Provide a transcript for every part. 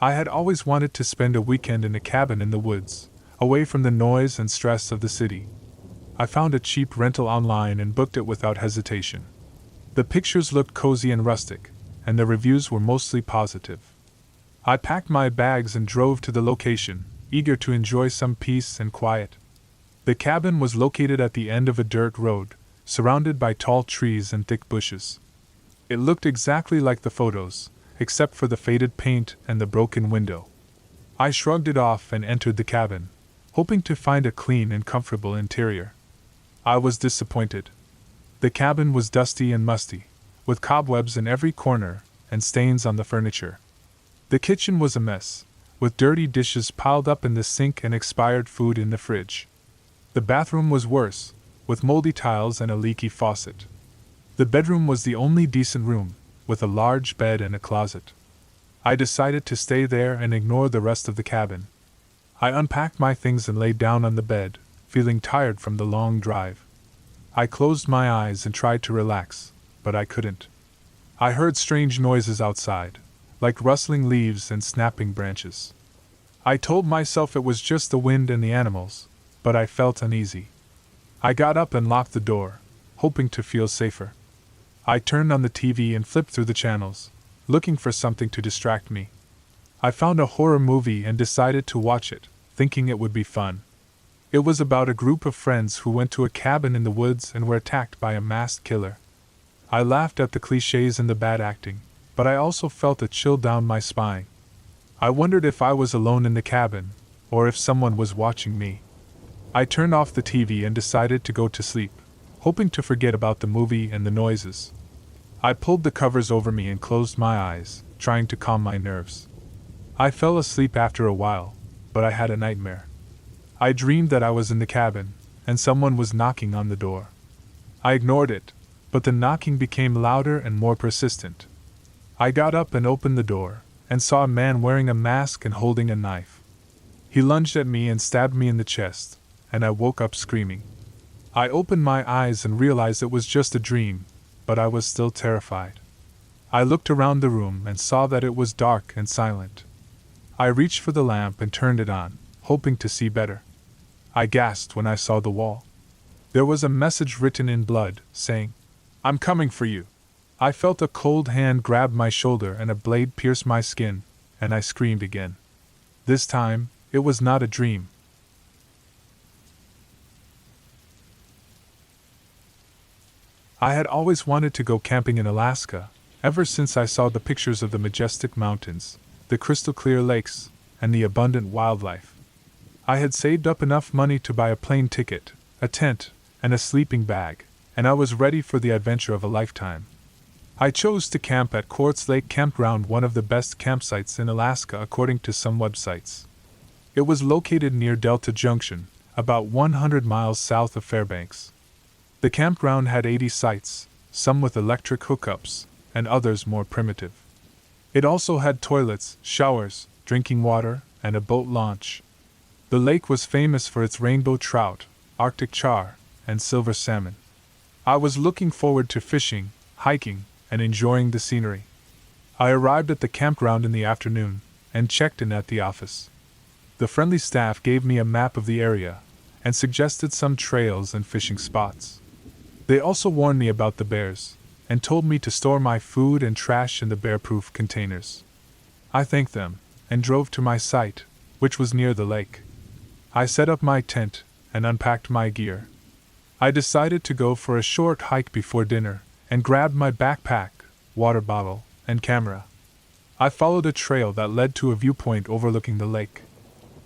I had always wanted to spend a weekend in a cabin in the woods, away from the noise and stress of the city. I found a cheap rental online and booked it without hesitation. The pictures looked cozy and rustic, and the reviews were mostly positive. I packed my bags and drove to the location, eager to enjoy some peace and quiet. The cabin was located at the end of a dirt road, surrounded by tall trees and thick bushes. It looked exactly like the photos, except for the faded paint and the broken window. I shrugged it off and entered the cabin, hoping to find a clean and comfortable interior. I was disappointed. The cabin was dusty and musty, with cobwebs in every corner and stains on the furniture. The kitchen was a mess, with dirty dishes piled up in the sink and expired food in the fridge. The bathroom was worse, with moldy tiles and a leaky faucet. The bedroom was the only decent room, with a large bed and a closet. I decided to stay there and ignore the rest of the cabin. I unpacked my things and lay down on the bed, feeling tired from the long drive. I closed my eyes and tried to relax, but I couldn't. I heard strange noises outside, like rustling leaves and snapping branches. I told myself it was just the wind and the animals, but I felt uneasy. I got up and locked the door, hoping to feel safer. I turned on the TV and flipped through the channels, looking for something to distract me. I found a horror movie and decided to watch it, thinking it would be fun. It was about a group of friends who went to a cabin in the woods and were attacked by a masked killer. I laughed at the cliches and the bad acting, but I also felt a chill down my spine. I wondered if I was alone in the cabin, or if someone was watching me. I turned off the TV and decided to go to sleep, hoping to forget about the movie and the noises. I pulled the covers over me and closed my eyes, trying to calm my nerves. I fell asleep after a while, but I had a nightmare. I dreamed that I was in the cabin, and someone was knocking on the door. I ignored it, but the knocking became louder and more persistent. I got up and opened the door, and saw a man wearing a mask and holding a knife. He lunged at me and stabbed me in the chest, and I woke up screaming. I opened my eyes and realized it was just a dream, but I was still terrified. I looked around the room and saw that it was dark and silent. I reached for the lamp and turned it on, hoping to see better. I gasped when I saw the wall. There was a message written in blood, saying, "I'm coming for you." I felt a cold hand grab my shoulder and a blade pierce my skin, and I screamed again. This time, it was not a dream. I had always wanted to go camping in Alaska, ever since I saw the pictures of the majestic mountains, the crystal-clear lakes, and the abundant wildlife. I had saved up enough money to buy a plane ticket, a tent, and a sleeping bag, and I was ready for the adventure of a lifetime. I chose to camp at Quartz Lake Campground, one of the best campsites in Alaska according to some websites. It was located near Delta Junction, about 100 miles south of Fairbanks. The campground had 80 sites, some with electric hookups, and others more primitive. It also had toilets, showers, drinking water, and a boat launch. The lake was famous for its rainbow trout, Arctic char, and silver salmon. I was looking forward to fishing, hiking, and enjoying the scenery. I arrived at the campground in the afternoon, and checked in at the office. The friendly staff gave me a map of the area, and suggested some trails and fishing spots. They also warned me about the bears, and told me to store my food and trash in the bear-proof containers. I thanked them, and drove to my site, which was near the lake. I set up my tent, and unpacked my gear. I decided to go for a short hike before dinner, and grabbed my backpack, water bottle, and camera. I followed a trail that led to a viewpoint overlooking the lake.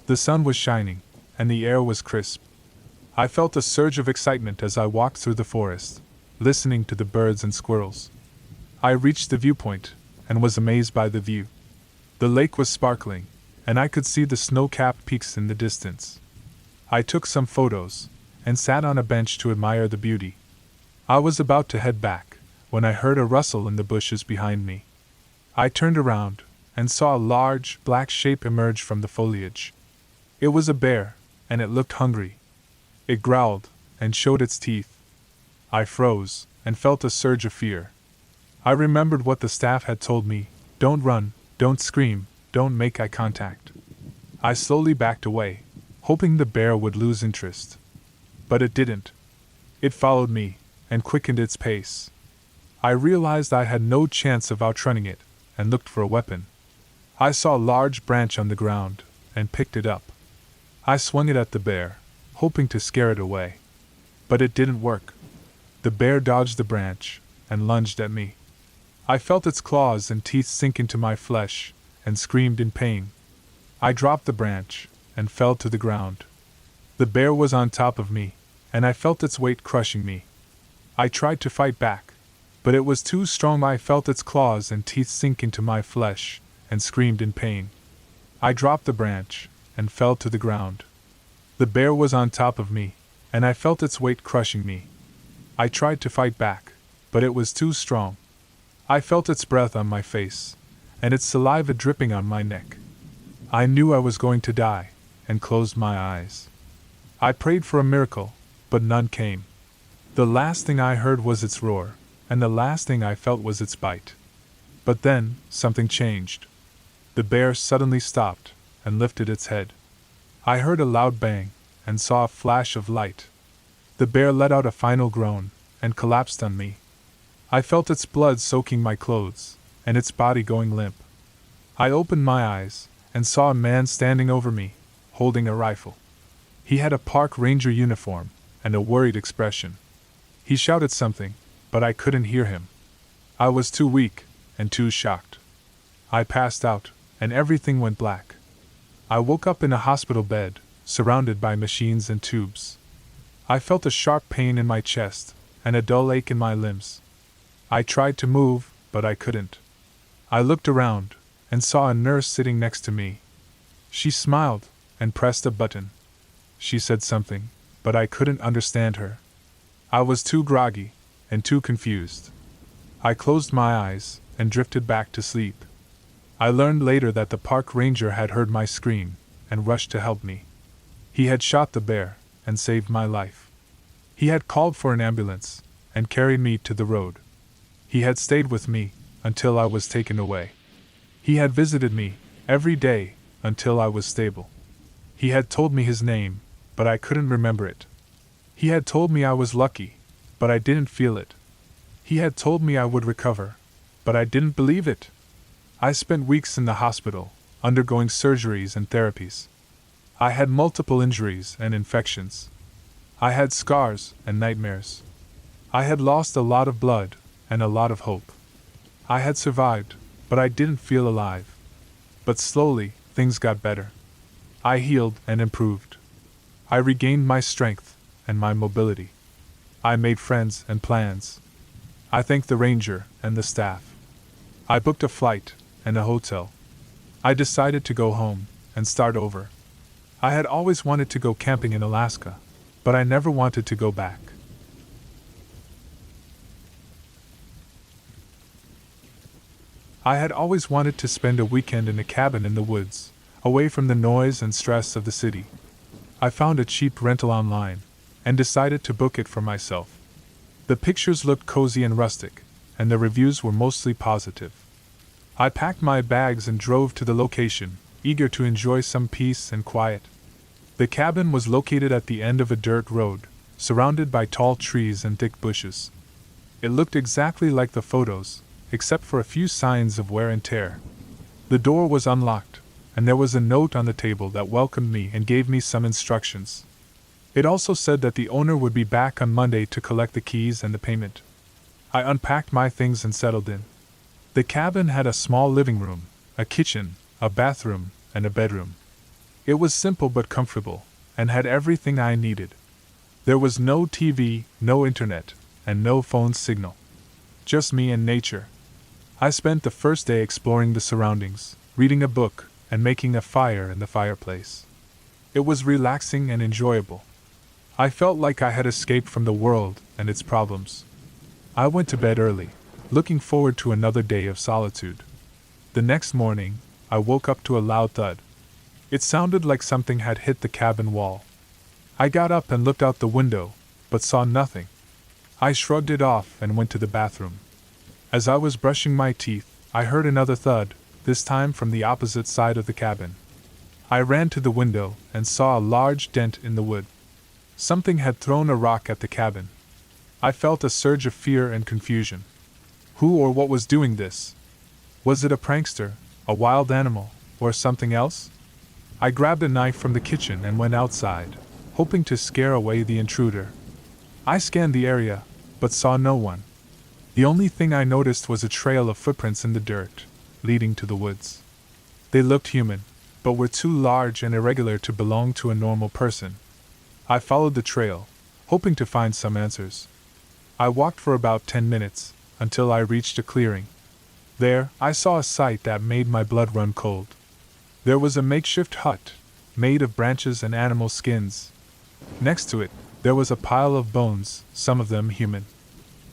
The sun was shining, and the air was crisp. I felt a surge of excitement as I walked through the forest, listening to the birds and squirrels. I reached the viewpoint, and was amazed by the view. The lake was sparkling, and I could see the snow-capped peaks in the distance. I took some photos, and sat on a bench to admire the beauty. I was about to head back, when I heard a rustle in the bushes behind me. I turned around, and saw a large, black shape emerge from the foliage. It was a bear, and it looked hungry. It growled, and showed its teeth. I froze, and felt a surge of fear. I remembered what the staff had told me: don't run, don't scream, don't make eye contact. I slowly backed away, hoping the bear would lose interest. But it didn't. It followed me, and quickened its pace. I realized I had no chance of outrunning it, and looked for a weapon. I saw a large branch on the ground, and picked it up. I swung it at the bear, hoping to scare it away. But it didn't work. The bear dodged the branch, and lunged at me. I felt its claws and teeth sink into my flesh, and screamed in pain. I dropped the branch, and fell to the ground. The bear was on top of me, and I felt its weight crushing me. I tried to fight back, but it was too strong. I felt its claws and teeth sink into my flesh, and screamed in pain. I dropped the branch, and fell to the ground. The bear was on top of me, and I felt its weight crushing me. I tried to fight back, but it was too strong. I felt its breath on my face, and its saliva dripping on my neck. I knew I was going to die, and closed my eyes. I prayed for a miracle, but none came. The last thing I heard was its roar, and the last thing I felt was its bite. But then, something changed. The bear suddenly stopped, and lifted its head. I heard a loud bang, and saw a flash of light. The bear let out a final groan, and collapsed on me. I felt its blood soaking my clothes, and its body going limp. I opened my eyes, and saw a man standing over me, holding a rifle. He had a park ranger uniform, and a worried expression. He shouted something, but I couldn't hear him. I was too weak, and too shocked. I passed out, and everything went black. I woke up in a hospital bed, surrounded by machines and tubes. I felt a sharp pain in my chest, and a dull ache in my limbs. I tried to move, but I couldn't. I looked around, and saw a nurse sitting next to me. She smiled, and pressed a button. She said something, but I couldn't understand her. I was too groggy, and too confused. I closed my eyes, and drifted back to sleep. I learned later that the park ranger had heard my scream, and rushed to help me. He had shot the bear, and saved my life. He had called for an ambulance, and carried me to the road. He had stayed with me, until I was taken away. He had visited me, every day, until I was stable. He had told me his name, but I couldn't remember it. He had told me I was lucky, but I didn't feel it. He had told me I would recover, but I didn't believe it. I spent weeks in the hospital, undergoing surgeries and therapies. I had multiple injuries and infections. I had scars and nightmares. I had lost a lot of blood and a lot of hope. I had survived, but I didn't feel alive. But slowly, things got better. I healed and improved. I regained my strength and my mobility. I made friends and plans. I thanked the ranger and the staff. I booked a flight and a hotel. I decided to go home and start over. I had always wanted to go camping in Alaska, but I never wanted to go back. I had always wanted to spend a weekend in a cabin in the woods, away from the noise and stress of the city. I found a cheap rental online, and decided to book it for myself. The pictures looked cozy and rustic, and the reviews were mostly positive. I packed my bags and drove to the location, eager to enjoy some peace and quiet. The cabin was located at the end of a dirt road, surrounded by tall trees and thick bushes. It looked exactly like the photos, except for a few signs of wear and tear. The door was unlocked, and there was a note on the table that welcomed me and gave me some instructions. It also said that the owner would be back on Monday to collect the keys and the payment. I unpacked my things and settled in. The cabin had a small living room, a kitchen, a bathroom, and a bedroom. It was simple but comfortable, and had everything I needed. There was no TV, no internet, and no phone signal. Just me and nature. I spent the first day exploring the surroundings, reading a book, and making a fire in the fireplace. It was relaxing and enjoyable. I felt like I had escaped from the world and its problems. I went to bed early, looking forward to another day of solitude. The next morning, I woke up to a loud thud. It sounded like something had hit the cabin wall. I got up and looked out the window, but saw nothing. I shrugged it off and went to the bathroom. As I was brushing my teeth, I heard another thud, this time from the opposite side of the cabin. I ran to the window and saw a large dent in the wood. Something had thrown a rock at the cabin. I felt a surge of fear and confusion. Who or what was doing this? Was it a prankster, a wild animal, or something else? I grabbed a knife from the kitchen and went outside, hoping to scare away the intruder. I scanned the area, but saw no one. The only thing I noticed was a trail of footprints in the dirt, leading to the woods. They looked human, but were too large and irregular to belong to a normal person. I followed the trail, hoping to find some answers. I walked for about 10 minutes, until I reached a clearing. There, I saw a sight that made my blood run cold. There was a makeshift hut, made of branches and animal skins. Next to it, there was a pile of bones, some of them human.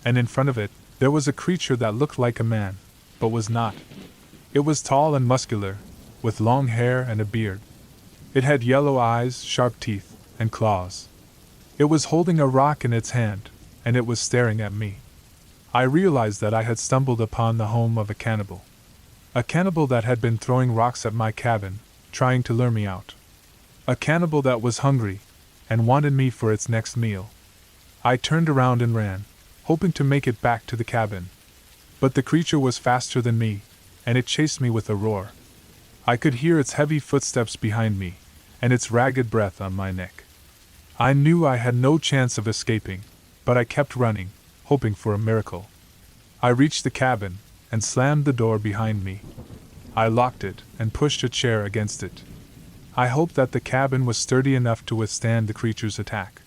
And in front of it, there was a creature that looked like a man, but was not. It was tall and muscular, with long hair and a beard. It had yellow eyes, sharp teeth, and claws. It was holding a rock in its hand, and it was staring at me. I realized that I had stumbled upon the home of a cannibal. A cannibal that had been throwing rocks at my cabin, trying to lure me out. A cannibal that was hungry, and wanted me for its next meal. I turned around and ran, hoping to make it back to the cabin. But the creature was faster than me, and it chased me with a roar. I could hear its heavy footsteps behind me, and its ragged breath on my neck. I knew I had no chance of escaping, but I kept running, hoping for a miracle. I reached the cabin, and slammed the door behind me. I locked it, and pushed a chair against it. I hoped that the cabin was sturdy enough to withstand the creature's attack.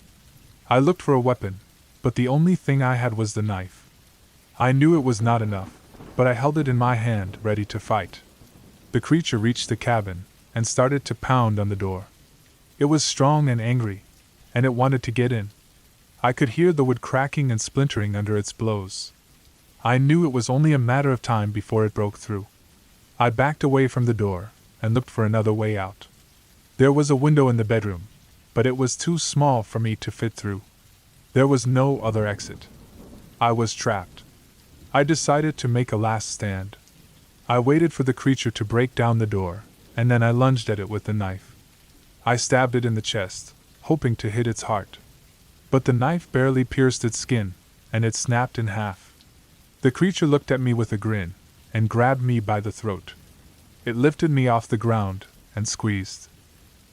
I looked for a weapon, but the only thing I had was the knife. I knew it was not enough, but I held it in my hand, ready to fight. The creature reached the cabin, and started to pound on the door. It was strong and angry, and it wanted to get in. I could hear the wood cracking and splintering under its blows. I knew it was only a matter of time before it broke through. I backed away from the door, and looked for another way out. There was a window in the bedroom, but it was too small for me to fit through. There was no other exit. I was trapped. I decided to make a last stand. I waited for the creature to break down the door, and then I lunged at it with the knife. I stabbed it in the chest, hoping to hit its heart. But the knife barely pierced its skin, and it snapped in half. The creature looked at me with a grin, and grabbed me by the throat. It lifted me off the ground, and squeezed.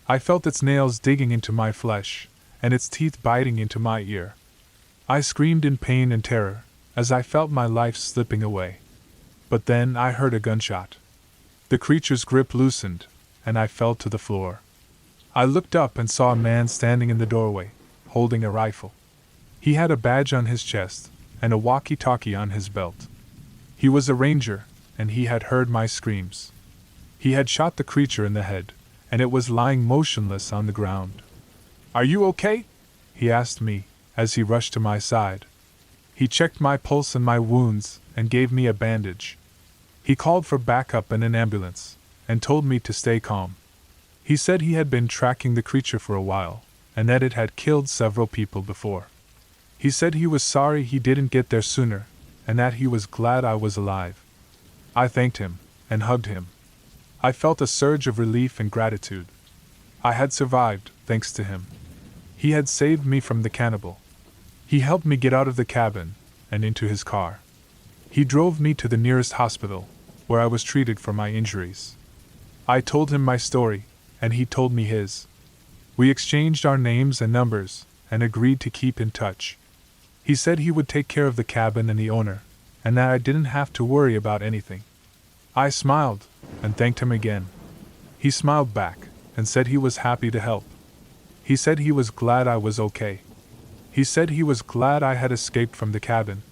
I felt its nails digging into my flesh, and its teeth biting into my ear. I screamed in pain and terror, as I felt my life slipping away. But then I heard a gunshot. The creature's grip loosened, and I fell to the floor. I looked up and saw a man standing in the doorway, holding a rifle. He had a badge on his chest, and a walkie-talkie on his belt. He was a ranger, and he had heard my screams. He had shot the creature in the head, and it was lying motionless on the ground. "Are you okay?" he asked me, as he rushed to my side. He checked my pulse and my wounds, and gave me a bandage. He called for backup and an ambulance, and told me to stay calm. He said he had been tracking the creature for a while, and that it had killed several people before. He said he was sorry he didn't get there sooner, and that he was glad I was alive. I thanked him, and hugged him. I felt a surge of relief and gratitude. I had survived, thanks to him. He had saved me from the cannibal. He helped me get out of the cabin, and into his car. He drove me to the nearest hospital, where I was treated for my injuries. I told him my story, and he told me his. We exchanged our names and numbers, and agreed to keep in touch. He said he would take care of the cabin and the owner, and that I didn't have to worry about anything. I smiled, and thanked him again. He smiled back, and said he was happy to help. He said he was glad I was okay. He said he was glad I had escaped from the cabin,